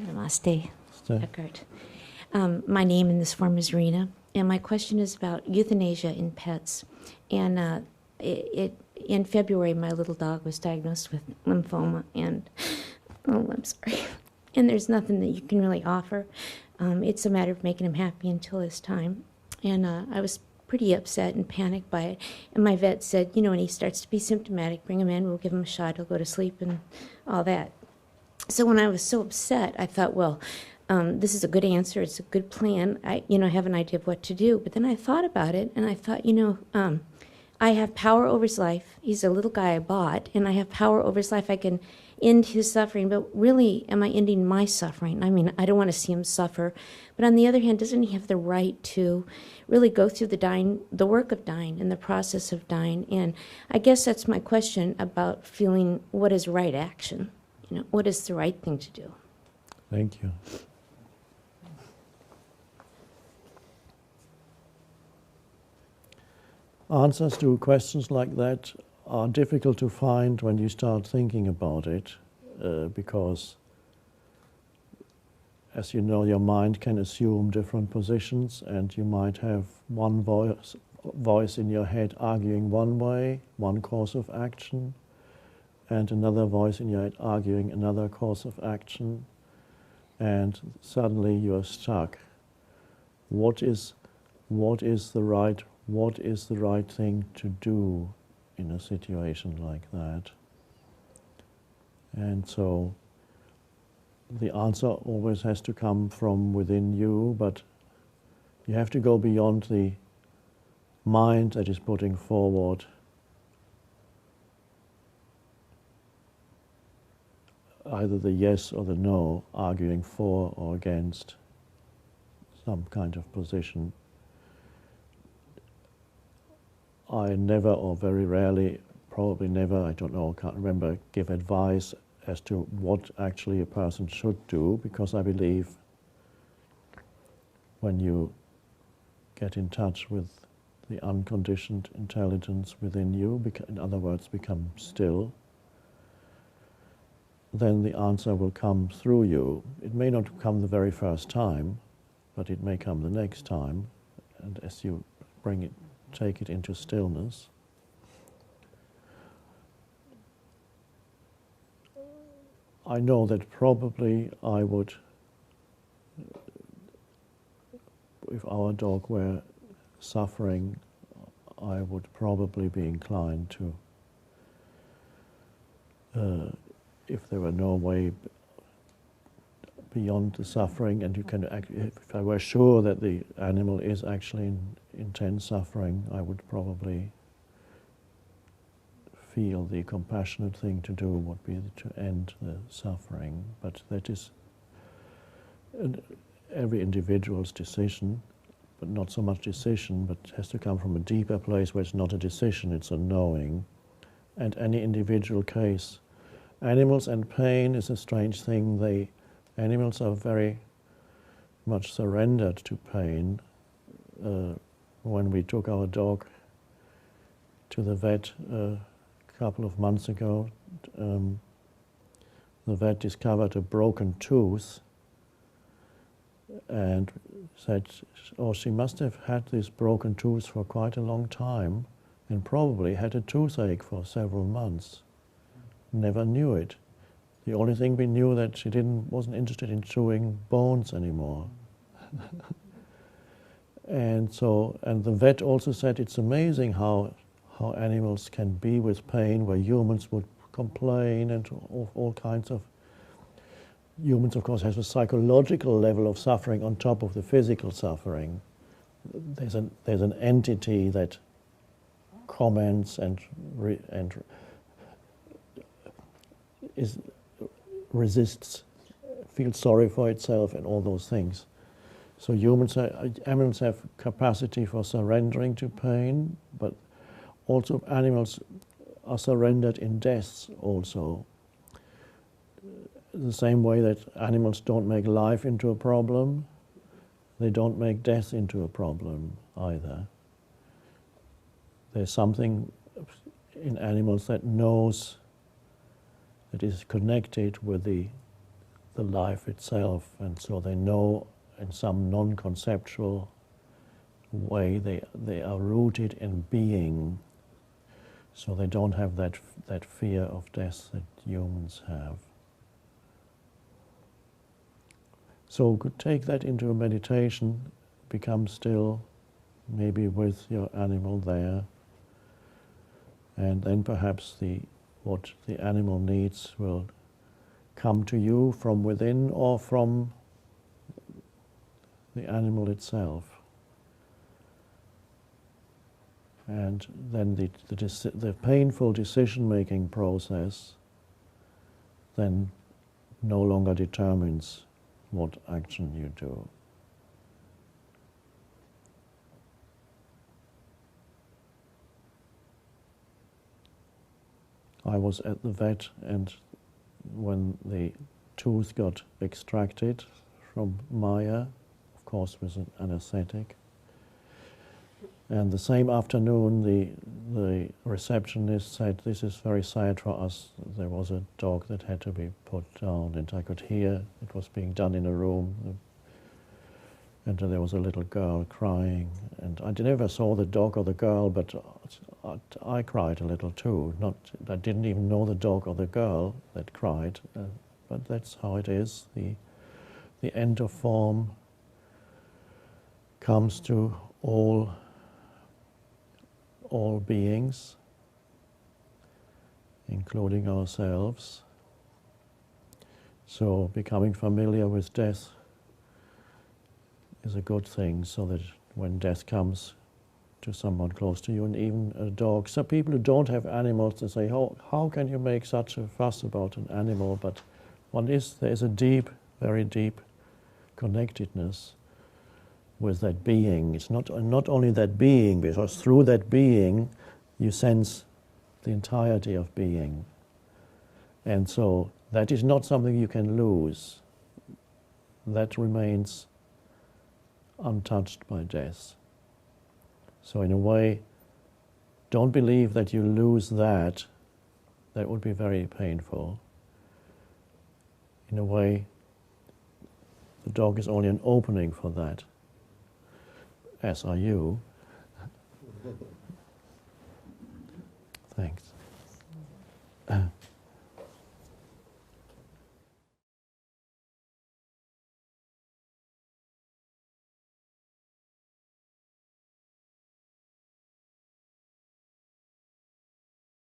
Namaste, So, Eckhart. My name in this form is Rena, and my question is about euthanasia in pets. And in February, my little dog was diagnosed with lymphoma, and I'm sorry. And there's nothing that you can really offer. It's a matter of making him happy until his time. And I was pretty upset and panicked by it. And my vet said, when he starts to be symptomatic, bring him in, we'll give him a shot, he'll go to sleep and all that. So when I was so upset, I thought, well, this is a good answer. It's a good plan. I have an idea of what to do. But then I thought about it, and I thought, I have power over his life. He's a little guy I bought, and I have power over his life. I can end his suffering, but really, am I ending my suffering? I mean, I don't want to see him suffer. But on the other hand, doesn't he have the right to really go through the work of dying and the process of dying? And I guess that's my question about feeling what is right action. What is the right thing to do? thank you. Answers to questions like that are difficult to find when you start thinking about it, because, as you know, your mind can assume different positions, and you might have one voice in your head arguing one way, one course of action, and another voice in your head arguing another course of action, and suddenly you are stuck. What is the right thing to do in a situation like that? And so the answer always has to come from within you, but you have to go beyond the mind that is putting forward either the yes or the no, arguing for or against some kind of position. I never, or very rarely, probably never, I don't know, can't remember, give advice as to what actually a person should do, because I believe when you get in touch with the unconditioned intelligence within you, in other words, become still, then the answer will come through you. It may not come the very first time, but it may come the next time, and as you take it into stillness. I know that probably I would, if our dog were suffering, I would probably be inclined to, if there were no way beyond the suffering, and if I were sure that the animal is actually in intense suffering, I would probably feel the compassionate thing to do would be to end the suffering. But that is every individual's decision, but not so much decision, but it has to come from a deeper place where it's not a decision, it's a knowing. And any individual case, animals and pain is a strange thing. Animals are very much surrendered to pain. When we took our dog to the vet a couple of months ago, the vet discovered a broken tooth and said, oh, she must have had this broken tooth for quite a long time and probably had a toothache for several months. Never knew it. The only thing we knew that she wasn't interested in chewing bones anymore. And the vet also said it's amazing how animals can be with pain where humans would complain and all kinds of. Humans, of course, have a psychological level of suffering on top of the physical suffering. There's an entity that comments and resists, feels sorry for itself, and all those things. So animals have capacity for surrendering to pain, but also animals are surrendered in death also. The same way that animals don't make life into a problem, they don't make death into a problem either. There's something in animals that knows, that is connected with the the life itself, and so they know in some non-conceptual way they are rooted in being, so they don't have that fear of death that humans have. So could take that into a meditation, become still, maybe with your animal there, and then perhaps what the animal needs will come to you from within or from the animal itself. And then the painful decision-making process then no longer determines what action you do. I was at the vet, and when the tooth got extracted from Maya, of course with an anesthetic, and the same afternoon the receptionist said, "This is very sad for us. There was a dog that had to be put down," and I could hear it was being done in a room, and there was a little girl crying, and I never saw the dog or the girl, but I cried a little too. I didn't even know the dog or the girl that cried, but that's how it is. The end of form comes to all beings, including ourselves. So becoming familiar with death is a good thing, so that when death comes to someone close to you, and even a dog. Some people who don't have animals, they say, how can you make such a fuss about an animal? But there is a deep, very deep connectedness with that being. It's not only that being, because through that being you sense the entirety of being. And so that is not something you can lose. That remains untouched by death. So in a way, don't believe that you lose that. That would be very painful. In a way, the dog is only an opening for that, as are you. Thanks.